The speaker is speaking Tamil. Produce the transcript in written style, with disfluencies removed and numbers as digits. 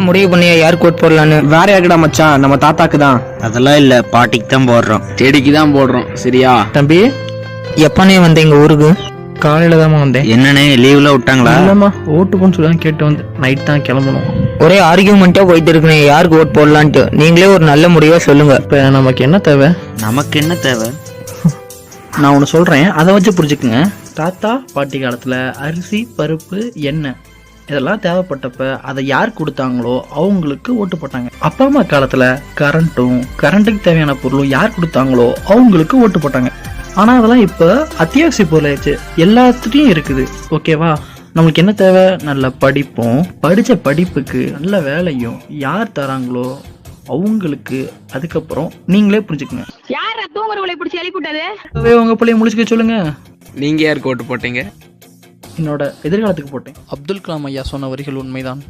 முடிவு பண்ணியா யாருக்கு ஓட் போடலான்னு? வேற யாருக்குடா மச்சான், நம்ம தாத்தாக்கு தான். அதெல்லாம் இல்ல, பாட்டிக்கு தான் போடுறோம். செடிக்கு தான் போடுறோம். சரியா தம்பி? எப்பனே வந்த எங்க ஊருக்கு? காலையில தான் வந்தேன். என்னண்ணே லீவ்ல விட்டாங்களா? இல்லம்மா, ஓட்டு போன்னு சொல்லி கேட்டு வந்து நைட் தான் கிளம்பணும். ஒரே ஆர்கியூமெண்டா போயிட்டு இருக்குனே யாருக்கு ஓட் போடலான்ட்டு. நீங்களே ஒரு நல்ல முடிவா சொல்லுங்க. இப்ப நமக்கு என்ன தேவை? நமக்கு என்ன தேவை? நான் ஒன்று சொல்றேன், அதை வச்சு புரிஞ்சுக்குங்க. தாத்தா பாட்டி காலத்துல அரிசி பருப்பு எண்ணெய் இதெல்லாம் தேவைப்பட்டப்ப அதை யார் கொடுத்தாங்களோ அவங்களுக்கு ஓட்டு போட்டாங்க. அப்பா அம்மா காலத்துல கரண்ட்டுக்கு தேவையான பொருளும் யார் கொடுத்தாங்களோ அவங்களுக்கு ஓட்டு போட்டாங்க. ஆனா அதெல்லாம் இப்ப அத்தியாவசிய பொருள் ஆயிடுச்சு, எல்லாத்துலயும் இருக்குது. ஓகேவா? நம்மளுக்கு என்ன தேவை? நல்ல படிப்பும், படிச்ச படிப்புக்கு நல்ல வேலையும் யார் தராங்களோ அவங்களுக்கு. அதுக்கப்புறம் நீங்களே புரிஞ்சுக்குங்க. யாரா தூங்குறவளை பிடிச்சி எழுப்பிட்டது? உங்க பிள்ளைய முடிச்சுக்க சொல்லுங்க. நீங்க யாருக்கு ஓட்டு போட்டீங்க? என்னோட எதிர்காலத்துக்கு போட்டேன். அப்துல் கலாம் ஐயா சொன்ன வரிகள் உண்மைதான்.